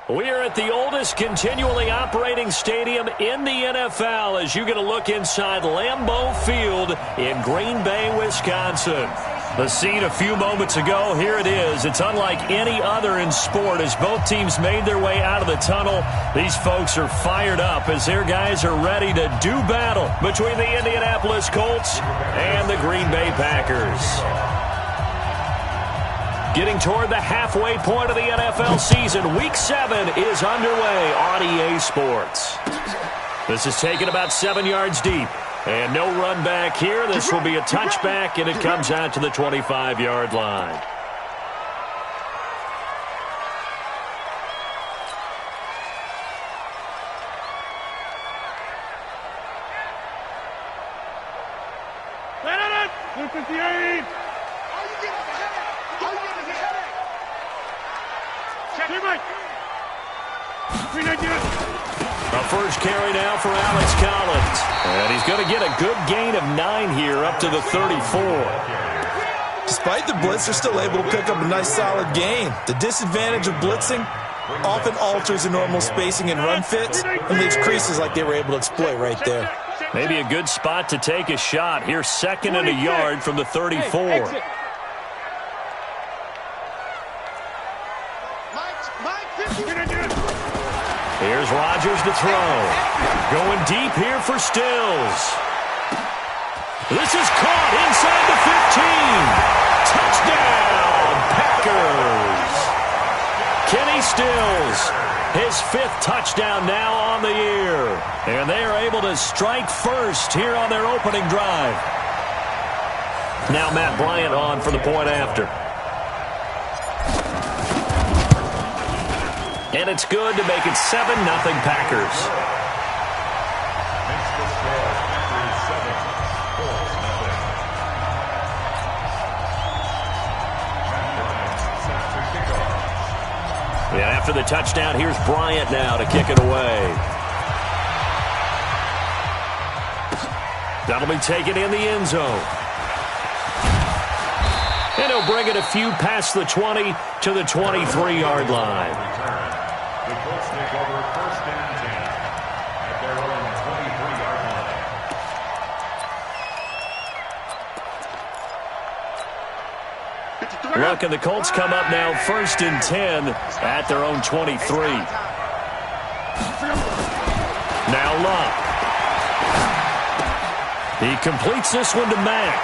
We are at the oldest continually operating stadium in the NFL as you get a look inside Lambeau Field in Green Bay, Wisconsin. The scene a few moments ago, here it is. It's unlike any other in sport as both teams made their way out of the tunnel. These folks are fired up as their guys are ready to do battle between the Indianapolis Colts and the Green Bay Packers. Getting toward the halfway point of the NFL season, Week 7 is underway on EA Sports. This is taken about 7 yards deep. And no run back here. This will be a touchback, and it comes out to the 25-yard line. A first carry now for Alex Collins. And he's going to get a good gain of 9 here up to the 34. Despite the blitz, they're still able to pick up a nice solid gain. The disadvantage of blitzing often alters the normal spacing and run fits and leaves creases like they were able to exploit right there. Maybe a good spot to take a shot. Here's 2nd and a yard from the 34. Here's Rodgers to throw. Going deep here for Stills. This is caught inside the 15. Touchdown, Packers. Kenny Stills, his 5th touchdown now on the year. And they are able to strike first here on their opening drive. Now Matt Bryant on for the point after. And it's good to make it 7-0 Packers. And after the touchdown, here's Bryant now to kick it away. That'll be taken in the end zone. And he'll bring it a few past the 20 to the 23-yard line. The Colts take over 1st and 10 at their own 23-yard line. Look, and the Colts come up now 1st and 10 at their own 23. Now Luck. He completes this one to Mack.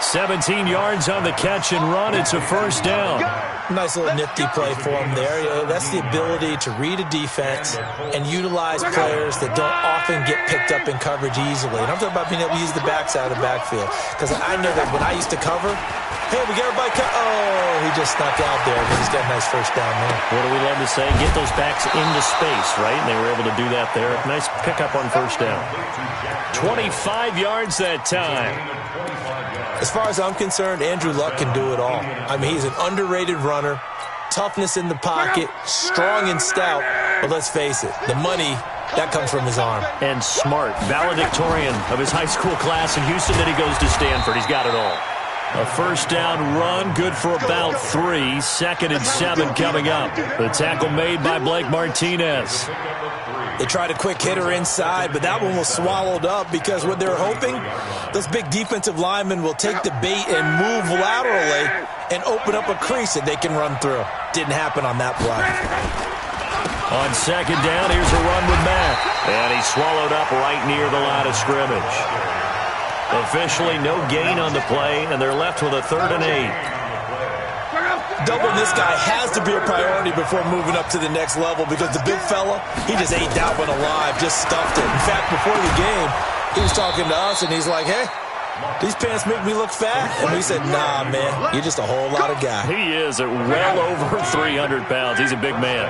17 yards on the catch and run. It's a first down. Nice little nifty play for him there. That's the ability to read a defense and utilize players that don't often get picked up in coverage easily. And I'm talking about being able to use the backside of the backfield. Because I know that when I used to cover, hey, we got everybody oh, he just snuck out there. And he's got a nice first down there. What do we love to say? Get those backs into space, right? And they were able to do that there. Nice pickup on first down. 25 yards that time. As far as I'm concerned, Andrew Luck can do it all. I mean, he's an underrated runner, toughness in the pocket, strong and stout. But let's face it, the money, that comes from his arm. And smart, valedictorian of his high school class in Houston. Then he goes to Stanford. He's got it all. A first down run, good for about 3. 2nd and 7 coming up. The tackle made by Blake Martinez. They tried a quick hitter inside, but that one was swallowed up because what they're hoping, those big defensive linemen will take the bait and move laterally and open up a crease that they can run through. Didn't happen on that play. On 2nd down, here's a run with Mack. And he's swallowed up right near the line of scrimmage. Officially no gain on the play, and they're left with a 3rd and 8. Doubling this guy has to be a priority before moving up to the next level because the big fella, he just ate that one alive, just stuffed it. In fact, before the game, he was talking to us, and he's like, hey, these pants make me look fat. And we said, nah, man, you're just a whole lot of guy. He is at well over 300 pounds. He's a big man.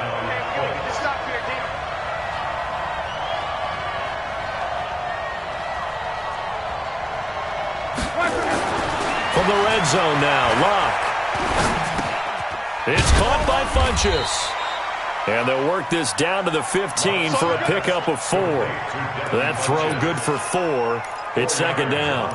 From the red zone now, Luck. It's caught by Funchess. And they'll work this down to the 15 for a pickup of 4. That throw good for 4. It's second down.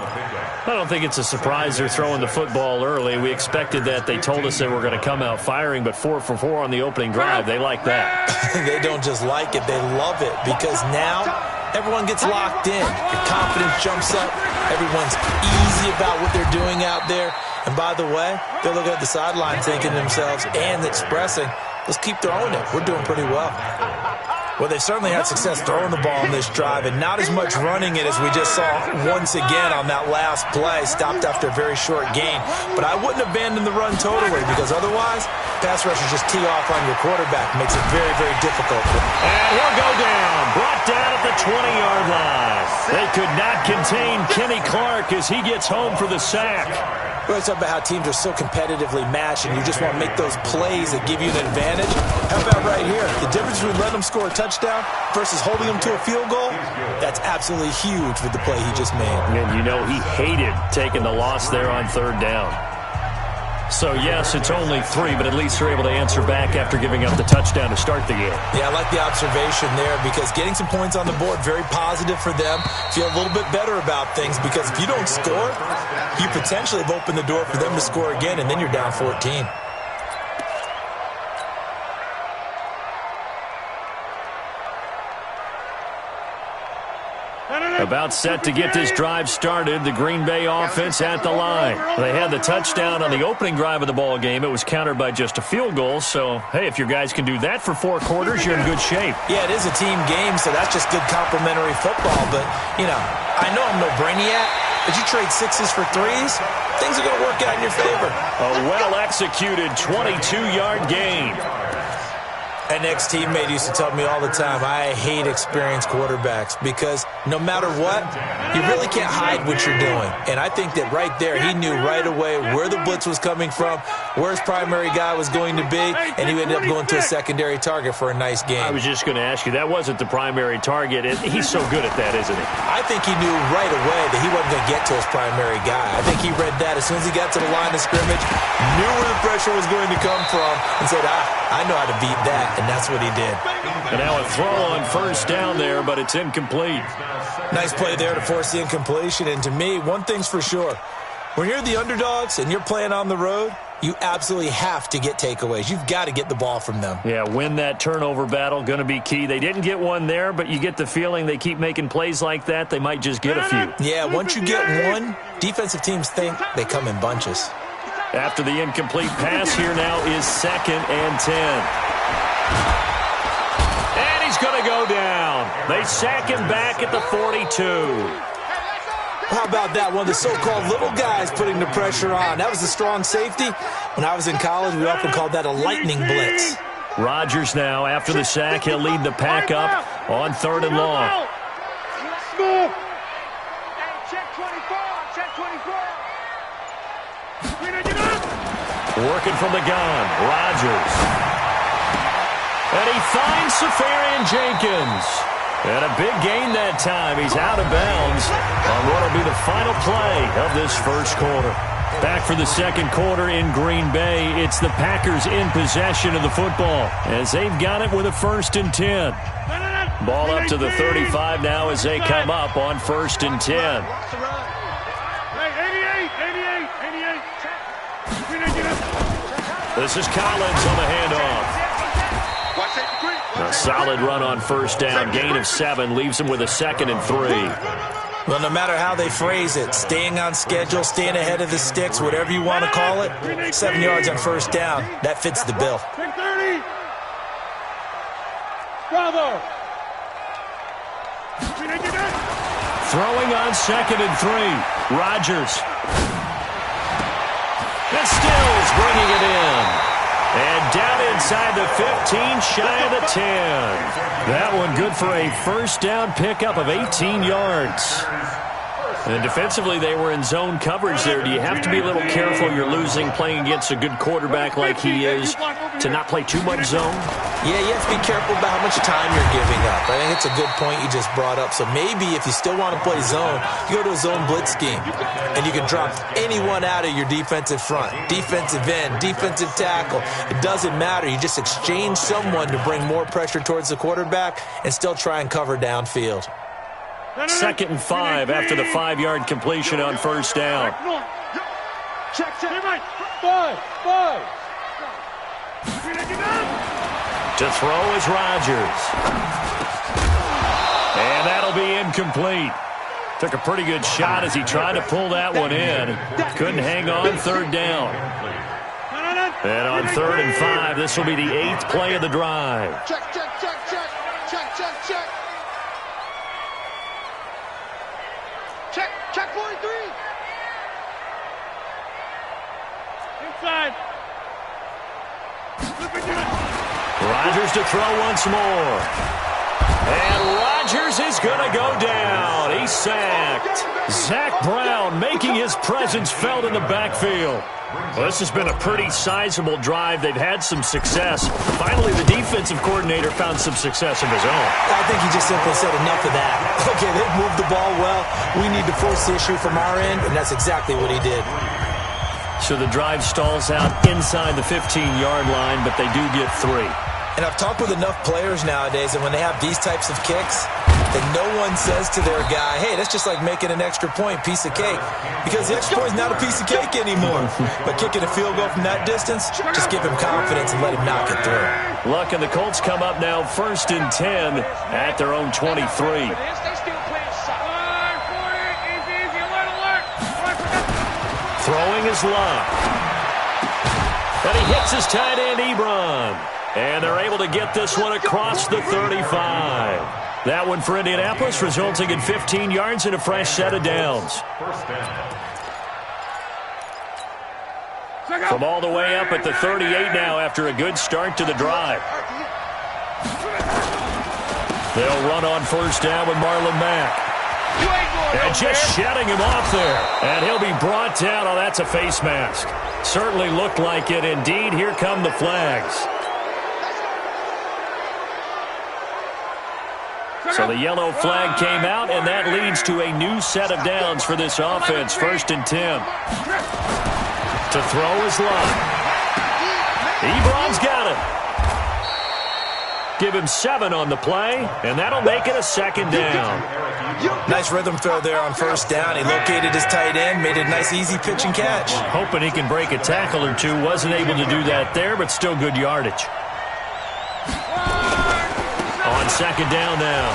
I don't think it's a surprise they're throwing the football early. We expected that. They told us they were going to come out firing, but 4 for 4 on the opening drive. They like that. They don't just like it. They love it because now everyone gets locked in. Your confidence jumps up. Everyone's easy about what they're doing out there. And by the way, they're looking at the sideline thinking to themselves and expressing, let's keep throwing it. We're doing pretty well. Well, they've certainly had success throwing the ball on this drive and not as much running it as we just saw once again on that last play, stopped after a very short gain. But I wouldn't abandon the run totally because otherwise, pass rushers just tee off on your quarterback. Makes it very, very difficult. And he'll go down, brought down at the 20-yard line. They could not contain Kenny Clark as he gets home for the sack. We always talk about how teams are so competitively matched and you just want to make those plays that give you an advantage. How about right here? The difference between letting them score a touchdown versus holding them to a field goal, that's absolutely huge with the play he just made. And you know he hated taking the loss there on third down. So, yes, it's only 3, but at least they're able to answer back after giving up the touchdown to start the game. Yeah, I like the observation there because getting some points on the board, very positive for them. Feel a little bit better about things because if you don't score, you potentially have opened the door for them to score again, and then you're down 14. About set to get this drive started, the Green Bay offense at the line. They had the touchdown on the opening drive of the ball game. It was countered by just a field goal. So, hey, if your guys can do that for 4 quarters, you're in good shape. Yeah, it is a team game, so that's just good complimentary football. But, you know, I know I'm no brainiac, but you trade 6s for 3s, things are going to work out in your favor. A well-executed 22-yard gain. An ex-teammate used to tell me all the time, I hate experienced quarterbacks because no matter what, you really can't hide what you're doing. And I think that right there, he knew right away where the blitz was coming from, where his primary guy was going to be, and he ended up going to a secondary target for a nice game. I was just going to ask you, that wasn't the primary target. He's so good at that, isn't he? I think he knew right away that he wasn't going to get to his primary guy. I think he read that as soon as he got to the line of scrimmage, knew where the pressure was going to come from, and said, I know how to beat that. And that's what he did. And now a throw on first down there, but it's incomplete. Nice play there to force the incompletion. And to me, one thing's for sure. When you're the underdogs and you're playing on the road, you absolutely have to get takeaways. You've got to get the ball from them. Yeah, win that turnover battle, going to be key. They didn't get one there, but you get the feeling they keep making plays like that, they might just get a few. Yeah, once you get one, defensive teams think they come in bunches. After the incomplete pass, here now is 2nd and 10. And he's going to go down. They sack him back at the 42. How about that? One of the so-called little guys putting the pressure on. That was a strong safety. When I was in college, we often called that a lightning blitz. Rodgers now, after the sack, he'll lead the pack up on 3rd and long. Working from the gun, Rodgers. And he finds Safarian-Jenkins. And a big gain that time. He's out of bounds on what will be the final play of this first quarter. Back for the second quarter in Green Bay. It's the Packers in possession of the football as they've got it with a 1st and 10. Ball up to the 35 now as they come up on 1st and 10. This is Collins on the handoff. A solid run on first down. Gain of 7 leaves him with a 2nd and 3. Well, no matter how they phrase it, staying on schedule, staying ahead of the sticks, whatever you want to call it, 7 yards on first down, that fits the bill. Throwing on 2nd and 3. Rodgers. And Stills bringing it in. And down inside the 15, shy of the 10. That one good for a first down pickup of 18 yards. And defensively, they were in zone coverage there. Do you have to be a little careful? You're losing, playing against a good quarterback like he is, to not play too much zone? Yeah, you have to be careful about how much time you're giving up. I think it's a good point you just brought up. So maybe if you still want to play zone, you go to a zone blitz scheme. And you can drop anyone out of your defensive front. Defensive end, defensive tackle. It doesn't matter. You just exchange someone to bring more pressure towards the quarterback and still try and cover downfield. 2nd and 5 after the 5-yard completion on first down. Check. 5. To throw is Rodgers. And that'll be incomplete. Took a pretty good shot as he tried to pull that one in. Couldn't hang on 3rd down. And on 3rd and 5, this will be the 8th play of the drive. Check. Check 43. Inside. Rodgers to throw once more. And Rodgers is going to go down. He's sacked. Zach Brown making his presence felt in the backfield. Well, this has been a pretty sizable drive. They've had some success. Finally, the defensive coordinator found some success of his own. I think he just simply said enough of that. Okay, they've moved the ball well. We need to force the issue from our end, and that's exactly what he did. So the drive stalls out inside the 15-yard line, but they do get 3. And I've talked with enough players nowadays, and when they have these types of kicks, that no one says to their guy, hey, that's just like making an extra point, piece of cake. Because the extra point is not a piece of cake anymore. But kicking a field goal from that distance, just give him confidence and let him knock it through. Luck and the Colts come up now 1st and 10 at their own 23. Throwing is Luck. And he hits his tight end, Ebron. And they're able to get this one across the 35. That one for Indianapolis, resulting in 15 yards and a fresh set of downs. From all the way up at the 38 now after a good start to the drive. They'll run on first down with Marlon Mack. And just shutting him off there. And he'll be brought down. Oh, that's a face mask. Certainly looked like it. Indeed, here come the flags. So the yellow flag came out, and that leads to a new set of downs for this offense. 1st and 10. To throw is Luck. Ebron's got it. Give him 7 on the play, and that'll make it a 2nd down. Nice rhythm throw there on first down. He located his tight end, made a nice easy pitch and catch. Hoping he can break a tackle or two. Wasn't able to do that there, but still good yardage. On 2nd down now,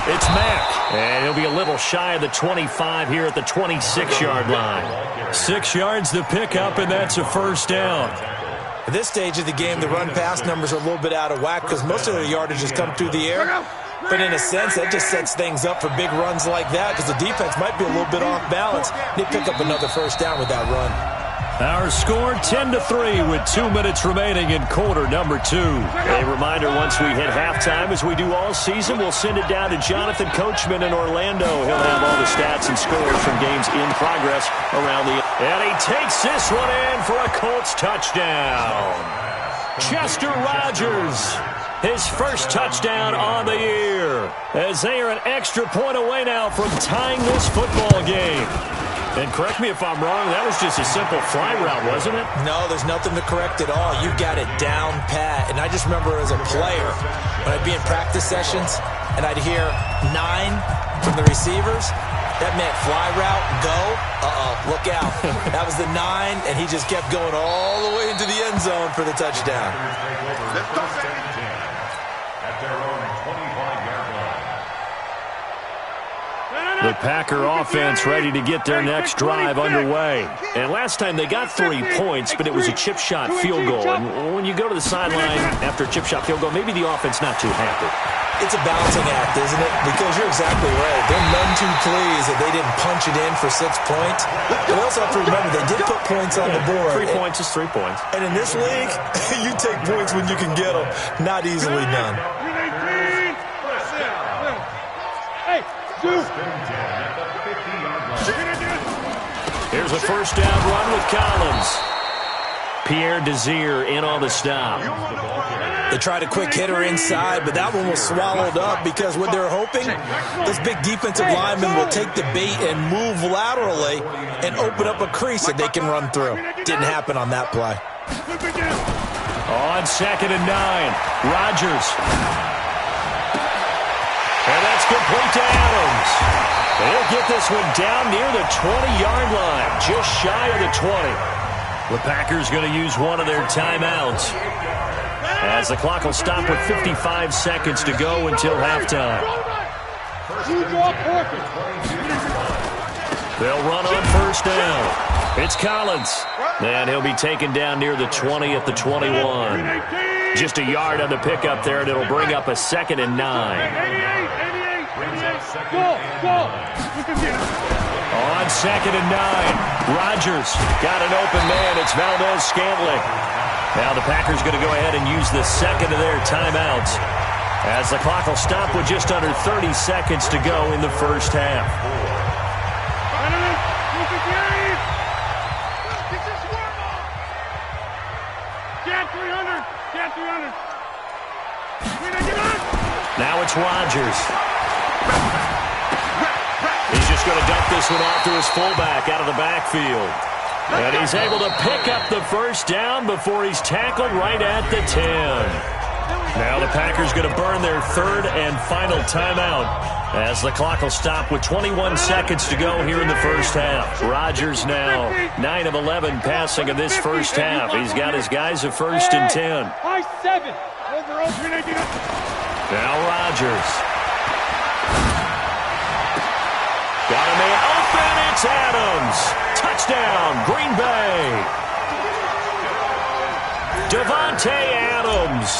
it's Mack. And he'll be a little shy of the 25 here at the 26-yard line. 6 yards to pick up, and that's a 1st down. At this stage of the game, the run-pass numbers are a little bit out of whack because most of their yardage has come through the air. But in a sense, that just sets things up for big runs like that because the defense might be a little bit off balance. They pick up another 1st down with that run. Our score 10-3 with 2 minutes remaining in quarter number 2. A reminder, once we hit halftime, as we do all season, we'll send it down to Jonathan Coachman in Orlando. He'll have all the stats and scores from games in progress around the... And he takes this one in for a Colts touchdown. Chester Rogers, his first touchdown on the year, as they are an extra point away now from tying this football game. And correct me if I'm wrong, that was just a simple fly route, wasn't it? No, there's nothing to correct at all. You got it down pat. And I just remember as a player, when I'd be in practice sessions, and I'd hear 9 from the receivers, that meant fly route, go, look out. That was the 9, and he just kept going all the way into the end zone for the touchdown. At their own 25-yard line. The Packer offense ready to get their next drive underway. And last time they got 3 points, but it was a chip shot field goal. And when you go to the sideline after a chip shot field goal, maybe the offense not too happy. It's a balancing act, isn't it? Because you're exactly right. They're none too pleased that they didn't punch it in for 6 points. But we also have to remember they did put points on the board. 3 points is 3 points. And in this league, you take points when you can get them. Not easily done. Here's a first down run with Collins. Pierre Desir in on the stop. They tried a quick hitter inside, but that one was swallowed up because what they're hoping, this big defensive lineman will take the bait and move laterally and open up a crease that they can run through. Didn't happen on that play. On 2nd and 9, Rodgers. And that's complete to Adams. He'll get this one down near the 20-yard line, just shy of the 20. The Packers going to use one of their timeouts as the clock will stop with 55 seconds to go until halftime. They'll run on first down. It's Collins. And he'll be taken down near the 20 at the 21. Just a yard on the pickup there, and it'll bring up a 2nd and 9. On 2nd and 9, Rodgers got an open man. It's Valdez-Scantling. Now the Packers going to go ahead and use the second of their timeouts as the clock will stop with just under 30 seconds to go in the first half. Now it's Rodgers. He's just going to dump this one off to his fullback out of the backfield. And he's able to pick up the first down before he's tackled right at the 10. Now the Packers going to burn their third and final timeout as the clock will stop with 21 seconds to go here in the first half. Rodgers now 9 of 11 passing in this first half. He's got his guys a 1st and 10. Now Rodgers. Got a man open. It's Adams. Touchdown, Green Bay. Devontae Adams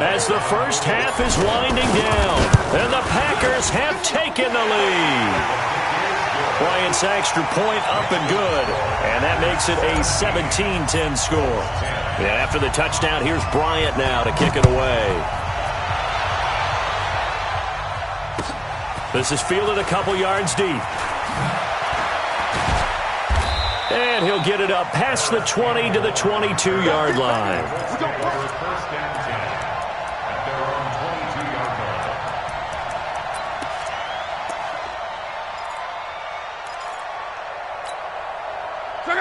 as the first half is winding down. And the Packers have taken the lead. Bryant's extra point up and good. And that makes it a 17-10 score. And after the touchdown, here's Bryant now to kick it away. This is fielded a couple yards deep. And he'll get it up past the 20 to the 22-yard line.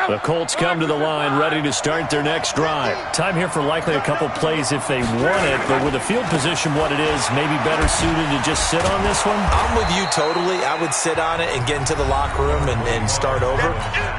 The Colts come to the line ready to start their next drive. Time here for likely a couple plays if they want it, but with the field position what it is, maybe better suited to just sit on this one? I'm with you totally. I would sit on it and get into the locker room and start over.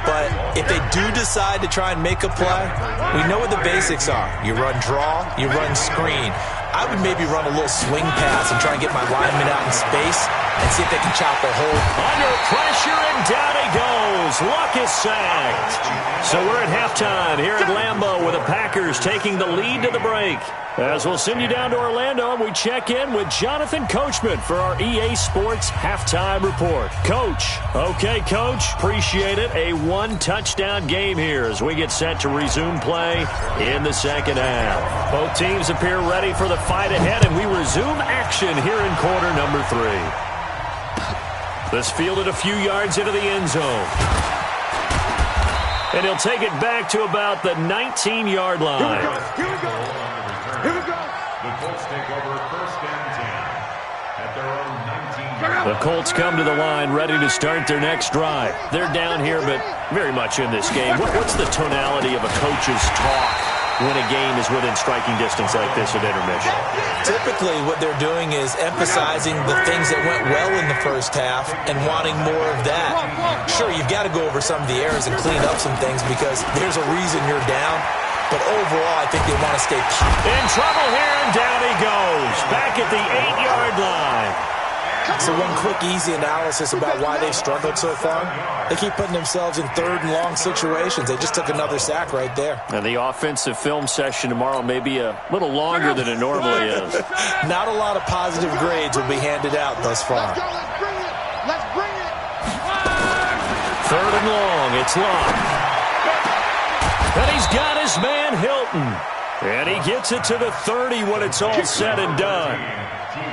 But if they do decide to try and make a play, we know what the basics are. You run draw, you run screen. I would maybe run a little swing pass and try and get my lineman out in space and see if they can chop a hole. Under pressure, and down he goes. Luck is sacked. So we're at halftime here at Lambeau with the Packers taking the lead to the break. As we'll send you down to Orlando, and we check in with Jonathan Coachman for our EA Sports Halftime Report. Coach. Okay, Coach. Appreciate it. A one-touchdown game here as we get set to resume play in the second half. Both teams appear ready for the fight ahead, and we resume action here in quarter number 3. This fielded a few yards into the end zone. And he'll take it back to about the 19-yard line. Here we go. The Colts take over 1st and 10 at their own 19. The Colts come to the line ready to start their next drive. They're down here, but very much in this game. What's the tonality of a coach's talk when a game is within striking distance like this at intermission? Typically, what they're doing is emphasizing the things that went well in the first half and wanting more of that. Sure, you've got to go over some of the errors and clean up some things because there's a reason you're down. But overall, I think they want to stay positive. In trouble here, and down he goes. Back at the 8-yard line. So one quick, easy analysis about why they've struggled so far. They keep putting themselves in 3rd and long situations. They just took another sack right there. And the offensive film session tomorrow may be a little longer than it normally is. Not a lot of positive grades will be handed out thus far. Let's bring it. 3rd and long. It's Locke. And he's got his man Hilton. And he gets it to the 30 when it's all said and done.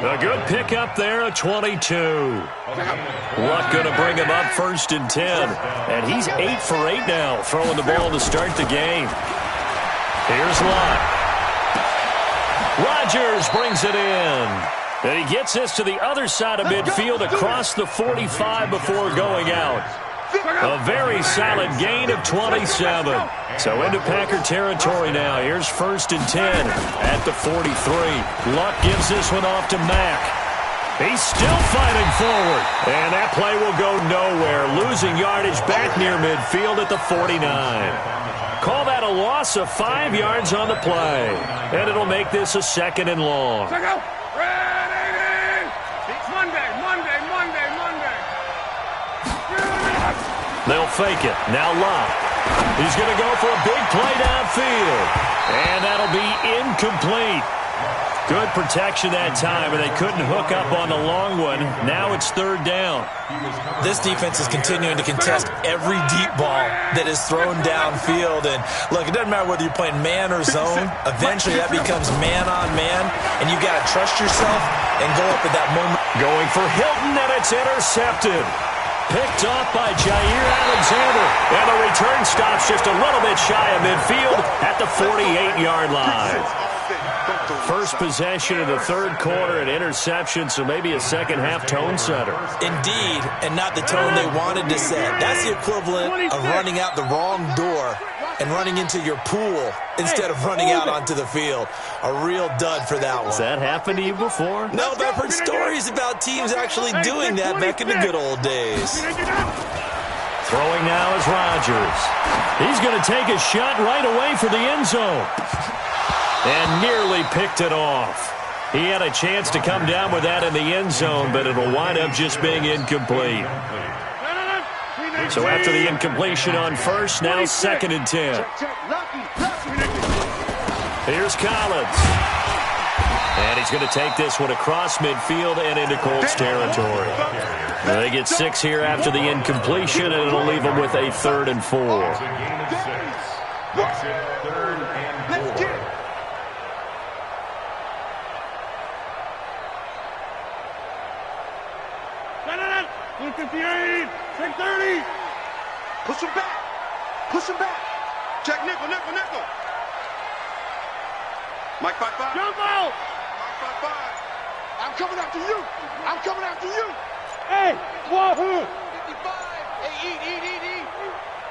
A good pickup there, a 22. Luck going to bring him up 1st and 10. And he's 8 for 8 now, throwing the ball to start the game. Here's Luck. Rodgers brings it in. And he gets this to the other side of midfield across the 45 before going out. A very solid gain of 27. So into Packer territory now. Here's 1st and 10 at the 43. Luck gives this one off to Mack. He's still fighting forward. And that play will go nowhere, losing yardage back near midfield at the 49. Call that a loss of 5 yards on the play. And it'll make this a 2nd and long. They'll fake it. Now Locke. He's going to go for a big play downfield. And that'll be incomplete. Good protection that time, and they couldn't hook up on the long one. Now it's 3rd down. This defense is continuing to contest every deep ball that is thrown downfield. And, look, it doesn't matter whether you're playing man or zone. Eventually that becomes man-on-man, and you've got to trust yourself and go up at that moment. Going for Hilton, and it's intercepted. Picked off by Jair Alexander. And the return stops just a little bit shy of midfield at the 48-yard line. First possession of the 3rd quarter, an interception, so maybe a second-half tone setter. Indeed, and not the tone they wanted to set. That's the equivalent of running out the wrong door and running into your pool instead of running out onto the field. A real dud for that one. Has that happened to you before? No, but I've heard stories about teams actually doing that back in the good old days. Throwing now is Rodgers. He's going to take a shot right away for the end zone. And nearly picked it off. He had a chance to come down with that in the end zone, but it'll wind up just being incomplete. So after the incompletion on first, now 2nd and 10. Here's Collins. And he's going to take this one across midfield and into Colts territory. They get 6 here after the incompletion, and it'll leave them with a 3rd and 4. Push him back. Push him back. Check nickel. Mike 5-5. Jump out. Mike 5-5. I'm coming after you. Hey, wahoo. 55. Hey, eat.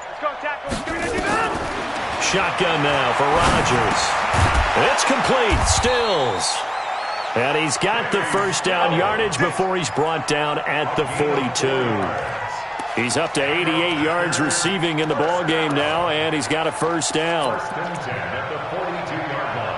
Let's go, tackle. Shotgun now for Rodgers. It's complete. Stills. And he's got the first down yardage before he's brought down at the 42. He's up to 88 yards receiving in the ball game now, and he's got a first down. First and 10 at the 42-yard line.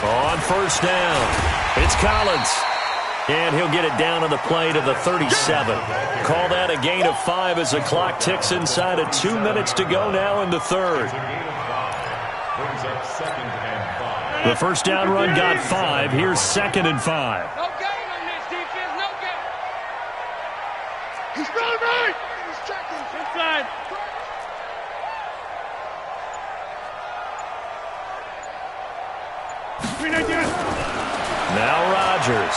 On first down, it's Collins. And he'll get it down on the play to the 37. Call that a gain of 5 as the clock ticks inside of 2 minutes to go now in the 3rd. The first down run got 5. Here's 2nd and 5. No gain on this defense, no gain. He's running right. He's checking. Inside. Now Rodgers.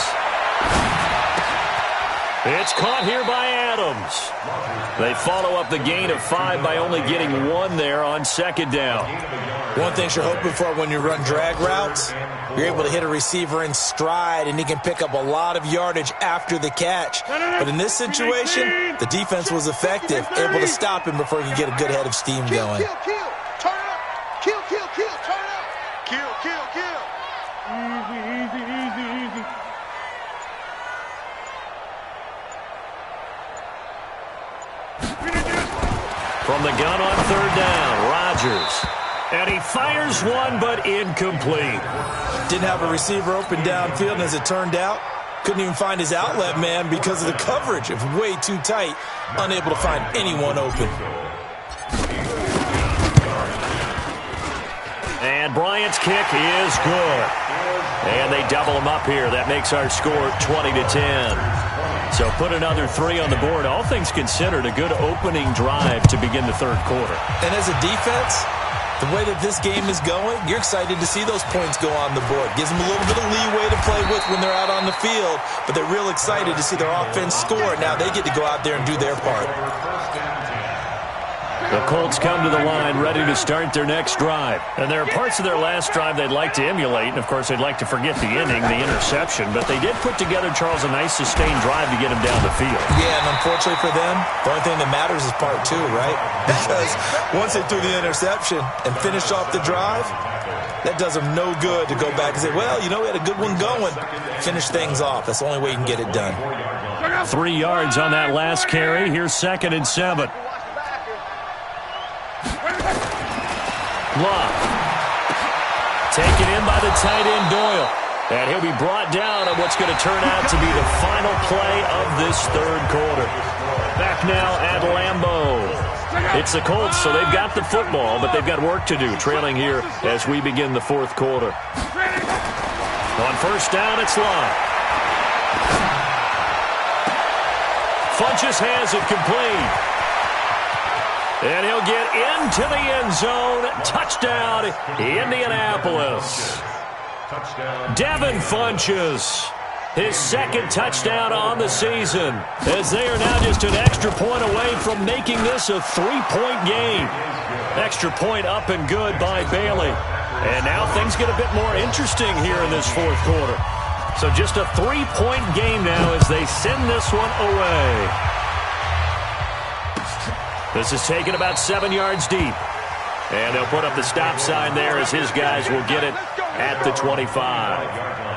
It's caught here by Adams. They follow up the gain of 5 by only getting 1 there on 2nd down. One thing you're hoping for when you run drag routes, you're able to hit a receiver in stride, and he can pick up a lot of yardage after the catch. But in this situation, the defense was effective, able to stop him before he could get a good head of steam going. Kill. Turn it up. Kill. Turn it up. Kill. Easy. From the gun on 3rd down, Rodgers. And he fires one, but incomplete. Didn't have a receiver open downfield, and as it turned out, couldn't even find his outlet man because of the coverage. It was way too tight, unable to find anyone open. And Bryant's kick is good. And they double him up here. That makes our score 20-10. So put another 3 on the board. All things considered, a good opening drive to begin the 3rd quarter. And as a defense, the way that this game is going, you're excited to see those points go on the board. Gives them a little bit of leeway to play with when they're out on the field, but they're real excited to see their offense score. Now they get to go out there and do their part. The Colts come to the line ready to start their next drive. And there are parts of their last drive they'd like to emulate, and, of course, they'd like to forget the inning, the interception. But they did put together, Charles, a nice sustained drive to get him down the field. Yeah, and unfortunately for them, the only thing that matters is part two, right? Because once they threw the interception and finished off the drive, that does them no good to go back and say, well, you know, we had a good one going. Finish things off. That's the only way you can get it done. 3 yards on that last carry. Here's 2nd and 7. Love. Taken in by the tight end, Doyle. And he'll be brought down on what's going to turn out to be the final play of this third quarter. Back now at Lambeau. It's the Colts, so they've got the football, but they've got work to do, trailing here as we begin the fourth quarter. On first down, it's Love. Funchess has it complete. And he'll get into the end zone. Touchdown, Indianapolis. Devin Funchess, his 2nd touchdown on the season, as they are now just an extra point away from making this a 3-point game. Extra point up and good by Bailey. And now things get a bit more interesting here in this fourth quarter. So just a 3-point game now as they send this one away. This is taken about 7 yards deep. And they'll put up the stop sign there as his guys will get it at the 25.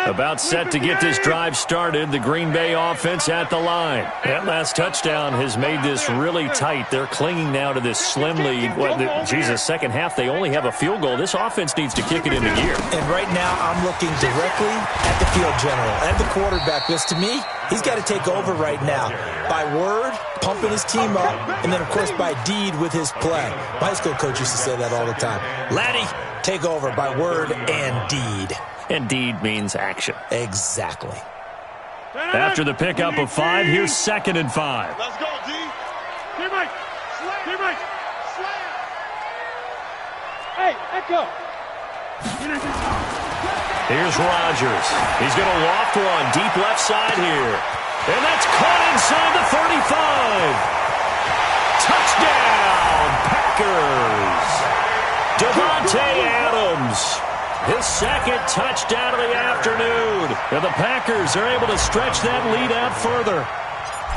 About set to get this drive started, the Green Bay offense at the line. That last touchdown has made this really tight. They're clinging now to this slim lead. Second half, they only have a field goal. This offense needs to kick it into gear. And right now, I'm looking directly at the field general, at the quarterback, because to me, he's got to take over right now. By word, pumping his team up, and then, of course, by deed with his play. My high school coach used to say that all the time. Laddie, take over by word and deed. And deed means action. Exactly. After the pickup of 5, here's 2nd and 5. Let's go, D. Teammate. Teammate. Hey, echo. Here's Rodgers. He's going to loft one deep left side here. And that's caught inside the 35. Touchdown, Packers. Devontae Adams. His 2nd touchdown of the afternoon. And the Packers are able to stretch that lead out further.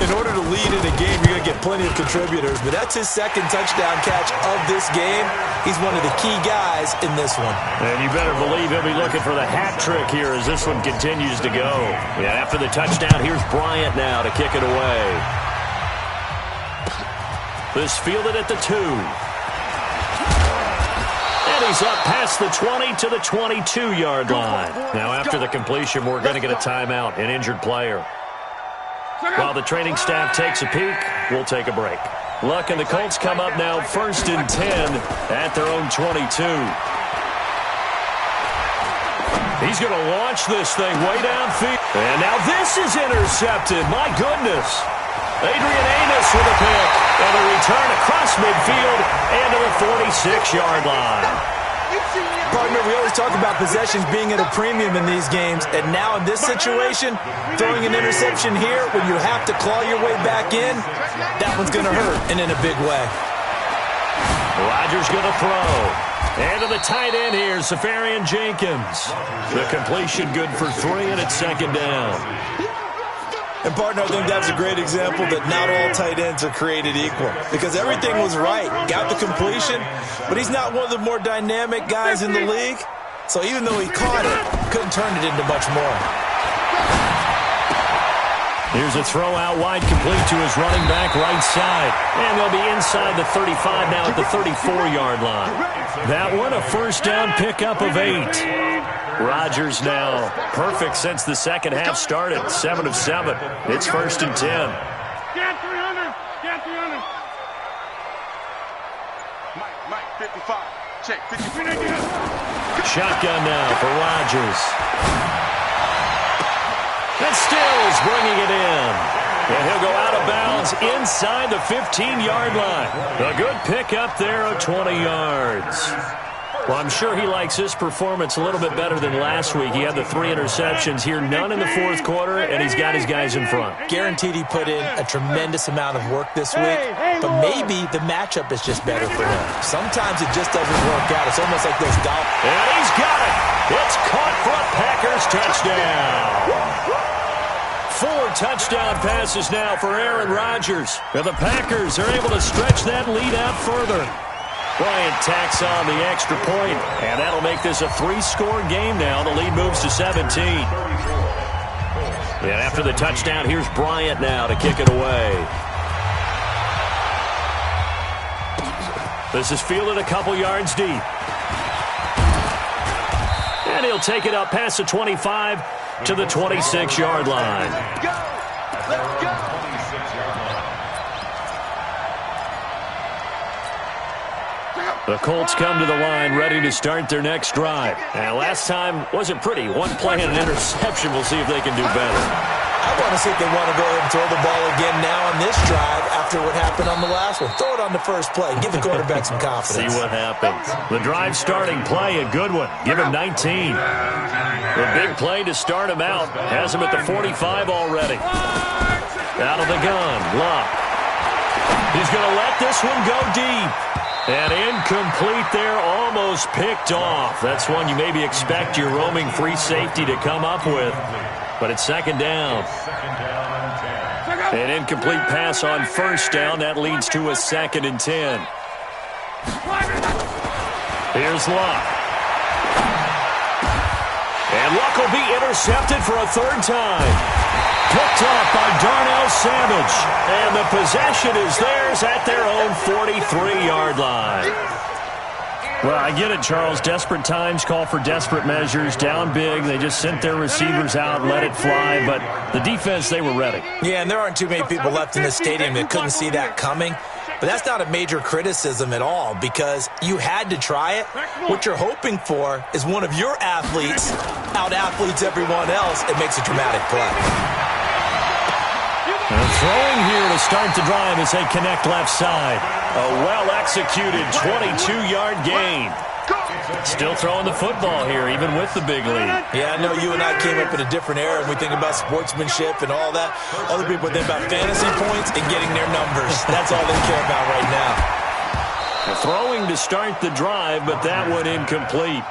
In order to lead in a game, you're going to get plenty of contributors, but that's his 2nd touchdown catch of this game. He's one of the key guys in this one. And you better believe he'll be looking for the hat trick here as this one continues to go. Yeah, after the touchdown, here's Bryant now to kick it away. This fielded at the 2. And he's up past the 20 to the 22-yard line. Now, after the completion, we're going to get a timeout, an injured player. While the training staff takes a peek, we'll take a break. Luck and the Colts come up now 1st and 10 at their own 22. He's going to launch this thing way downfield. And now this is intercepted. My goodness. Adrian Amos with a pick. And a return across midfield and to the 46-yard line. Partner, we always talk about possessions being at a premium in these games, and now in this situation, throwing an interception here when you have to claw your way back in, that one's going to hurt, and in a big way. Rodgers going to throw. And to the tight end here, Safarian Jenkins. The completion good for 3, and it's 2nd down. And, partner, I think that's a great example that not all tight ends are created equal. Because everything was right. Got the completion, but he's not one of the more dynamic guys in the league. So even though he caught it, couldn't turn it into much more. Here's a throw out wide, complete to his running back right side. And they'll be inside the 35 now at the 34-yard line. That one, a first down pickup of 8. Rodgers now perfect since the second half started. 7 of 7. It's 1st and 10. Scan 300. Scan 300. Mike, 55. Check, 53. Shotgun now for Rodgers. And Stills bringing it in. And he'll go out of bounds inside the 15-yard line. A good pickup there of 20 yards. Well, I'm sure he likes this performance a little bit better than last week. He had the 3 interceptions here, none in the fourth quarter, and he's got his guys in front. Guaranteed he put in a tremendous amount of work this week, but maybe the matchup is just better for him. Sometimes it just doesn't work out. It's almost like those golf. And he's got it. It's caught for a Packers touchdown. 4 touchdown passes now for Aaron Rodgers. And the Packers are able to stretch that lead out further. Bryant tacks on the extra point, and that'll make this a 3-score game now. The lead moves to 17. And after the touchdown, here's Bryant now to kick it away. This is fielded a couple yards deep. And he'll take it up past the 25 to the 26-yard line. Go! Let's go! The Colts come to the line ready to start their next drive. And last time wasn't pretty. 1 play and an interception. We'll see if they can do better. I want to see if they want to go ahead and throw the ball again now on this drive after what happened on the last one. Throw it on the first play. Give the quarterback some confidence. See what happens. The drive starting play, a good one. Give him 19. The big play to start him out. Has him at the 45 already. Out of the gun. Luck. He's going to let this one go deep. And incomplete there, almost picked off. That's one you maybe expect your roaming free safety to come up with. But it's second down. An incomplete pass on first down. That leads to a 2nd and 10. Here's Luck. And Luck will be intercepted for a 3rd time. Picked off by Darnell Savage. And the possession is theirs at their own 43-yard line. Well, I get it, Charles. Desperate times call for desperate measures. Down big. They just sent their receivers out, let it fly. But the defense, they were ready. Yeah, and there aren't too many people left in the stadium that couldn't see that coming. But that's not a major criticism at all because you had to try it. What you're hoping for is one of your athletes out-athletes everyone else. It makes a dramatic play. And throwing here to start the drive as they connect left side. A well-executed 22-yard gain. Still throwing the football here, even with the big lead. Yeah, I know you and I came up in a different era, and we think about sportsmanship and all that. Other people think about fantasy points and getting their numbers. That's all they care about right now. Throwing to start the drive, but that one incomplete.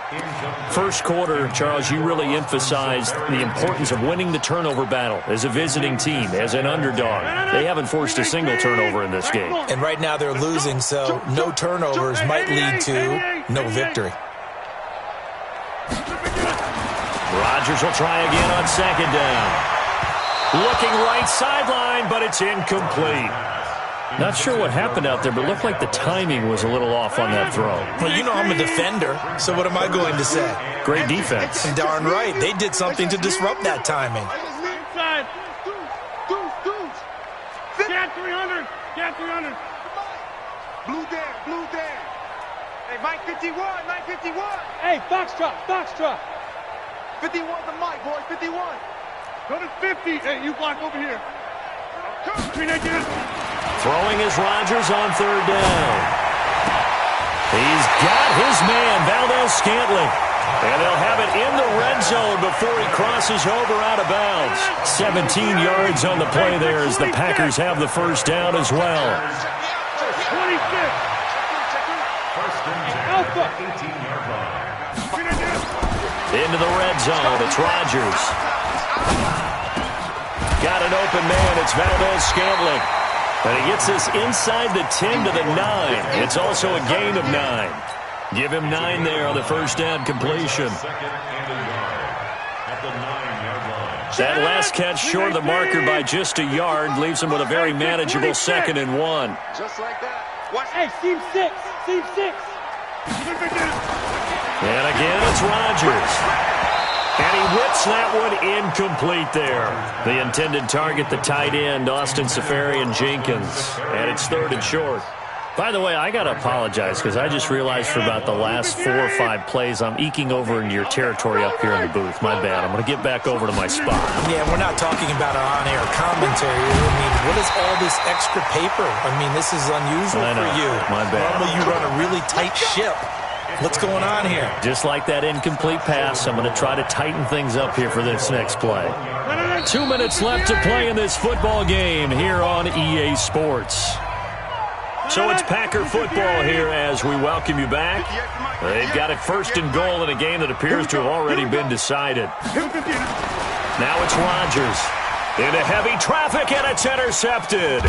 First quarter, Charles, you really emphasized the importance of winning the turnover battle as a visiting team, as an underdog. They haven't forced a single turnover in this game. And right now they're losing, so no turnovers might lead to no victory. Rodgers will try again on 2nd down. Looking right sideline, but it's incomplete. Not sure what happened out there, but it looked like the timing was a little off on that throw. Well, you know I'm a defender, so what am I going to say? Great defense. And darn right, they did something to disrupt that timing. Inside. Deuce. Get 300. Get 300. Blue down. Hey, Mike 51. Hey, Foxtrot. 51's the mic, boys. 51. Go to 50. Hey, you block over here. Throwing is Rodgers on 3rd down. He's got his man, Valdez-Scantling. And they'll have it in the red zone before he crosses over out of bounds. 17 yards on the play there as the Packers have the first down as well. 26. Alpha. Into the red zone. It's Rodgers. Got an open man. It's Valdez-Scantling. And he gets this inside the 10 to the 9. It's also a gain of 9. Give him 9 there on the first down completion. That last catch short of the marker by just a yard leaves him with a very manageable 2nd and 1. Just like that. Hey, Team 6. And again, it's Rodgers. And he whips that one incomplete there. The intended target, the tight end, Austin Seferian-Jenkins. And it's 3rd and short. By the way, I got to apologize because I just realized for about the last 4 or 5 plays, I'm eking over into your territory up here in the booth. My bad. I'm going to get back over to my spot. Yeah, we're not talking about an on-air commentary. I mean, what is all this extra paper? I mean, this is unusual for you. My bad. Normally you run a really tight ship. What's going on here? Just like that incomplete pass, I'm going to try to tighten things up here for this next play. 2 minutes left to play in this football game here on EA Sports. So it's Packer football here as we welcome you back. They've got it first and goal in a game that appears to have already been decided. Now it's Rodgers. Into heavy traffic, and it's intercepted.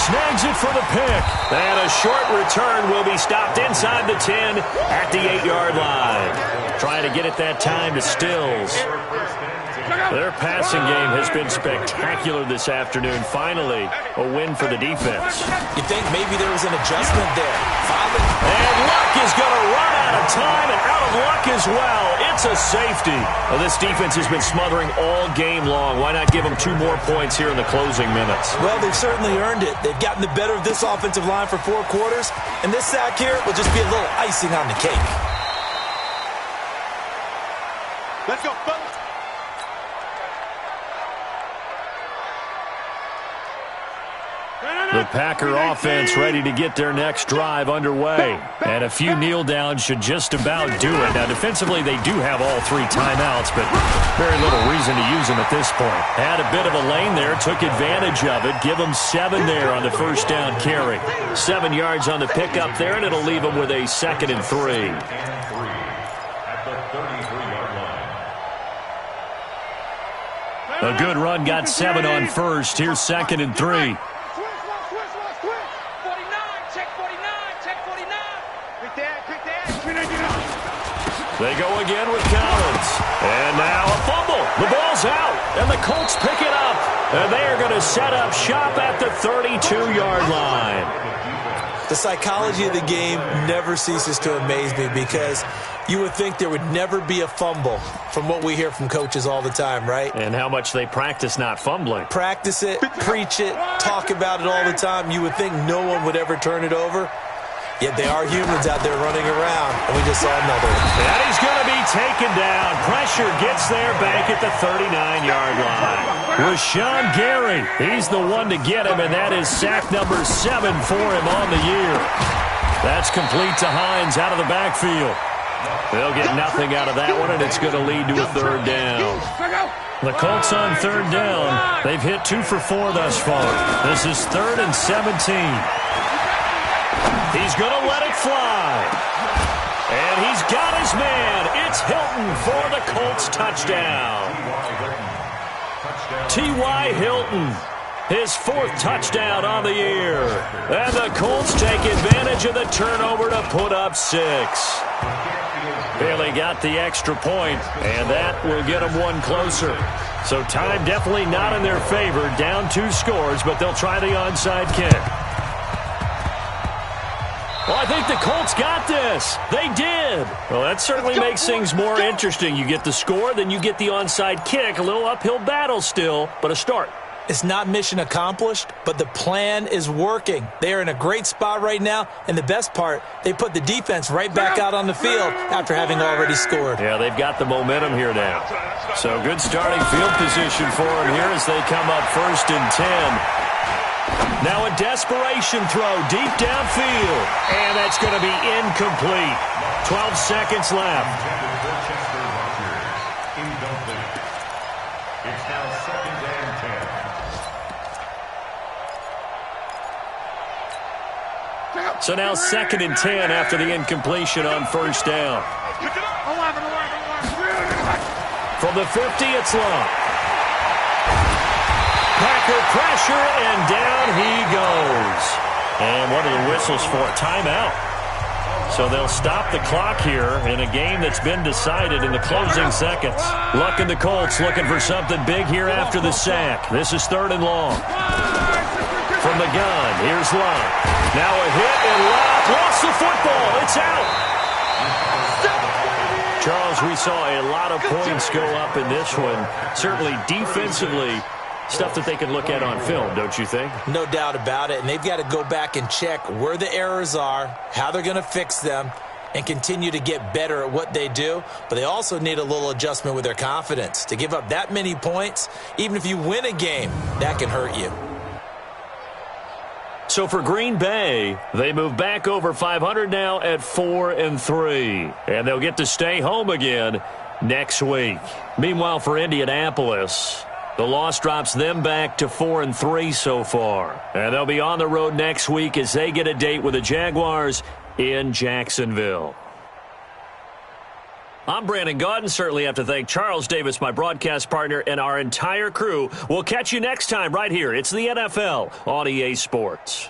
Snags it for the pick. And a short return will be stopped inside the 10 at the 8-yard line. Trying to get it that time to Stills. Their passing game has been spectacular this afternoon. Finally, a win for the defense. You think maybe there was an adjustment there? And Luck is going to run out of time and out of luck as well. It's a safety. Well, this defense has been smothering all game long. Why not give them 2 more points here in the closing minutes? Well, they've certainly earned it. They've gotten the better of this offensive line for 4 quarters, and this sack here will just be a little icing on the cake. Let's go, fellas. The Packer offense ready to get their next drive underway. And a few kneel downs should just about do it. Now, defensively, they do have all 3 timeouts, but very little reason to use them at this point. Had a bit of a lane there, took advantage of it. Give them 7 there on the first down carry. 7 yards on the pickup there, and it'll leave them with a 2nd and 3. A good run got 7 on first. Here's 2nd and 3. They go again with Collins. And now a fumble. The ball's out. And the Colts pick it up. And they are going to set up shop at the 32-yard line. The psychology of the game never ceases to amaze me because you would think there would never be a fumble from what we hear from coaches all the time, right? And how much they practice not fumbling. Practice it, preach it, talk about it all the time. You would think no one would ever turn it over. Yet they are humans out there running around, and we just saw another one. And he's going to be taken down. Pressure gets there back at the 39-yard line. Rashawn Gary, he's the one to get him, and that is sack number 7 for him on the year. That's complete to Hines out of the backfield. They'll get nothing out of that one, and it's going to lead to a 3rd down. The Colts on 3rd down. They've hit 2 for 4 thus far. This is 3rd and 17. He's going to let it fly. And he's got his man. It's Hilton for the Colts touchdown. T.Y. Hilton, his 4th touchdown on the year. And the Colts take advantage of the turnover to put up 6. Bailey got the extra point, and that will get them 1 closer. So time definitely not in their favor. Down 2 scores, but they'll try the onside kick. Well, I think the Colts got this. They did. Well, that certainly makes things more interesting. You get the score, then you get the onside kick. A little uphill battle still, but a start. It's not mission accomplished, but the plan is working. They are in a great spot right now, and the best part, they put the defense right back out on the field after having already scored. Yeah, they've got the momentum here now. So good starting field position for them here as they come up 1st and 10. Now a desperation throw deep downfield, and that's going to be incomplete. 12 seconds left. It's now 2nd and 10. So now 2nd and 10 after the incompletion on 1st down. From the 50, it's long. Packer pressure, and down he goes. And what are the whistles for? Timeout. So they'll stop the clock here in a game that's been decided in the closing seconds. Luck and the Colts looking for something big here after the sack. This is 3rd and long. From the gun, here's Luck. Now a hit, and Luck lost the football. It's out. Charles, we saw a lot of points go up in this one. Certainly defensively, stuff that they can look at on film, don't you think? No doubt about it, and they've got to go back and check where the errors are, how they're going to fix them, and continue to get better at what they do. But they also need a little adjustment with their confidence. To give up that many points, even if you win a game, that can hurt you. So for Green Bay, they move back over 500 now at 4-3. And they'll get to stay home again next week. Meanwhile, for Indianapolis, the loss drops them back to 4-3 so far. And they'll be on the road next week as they get a date with the Jaguars in Jacksonville. I'm Brandon Gaudin. Certainly have to thank Charles Davis, my broadcast partner, and our entire crew. We'll catch you next time right here. It's the NFL on EA Sports.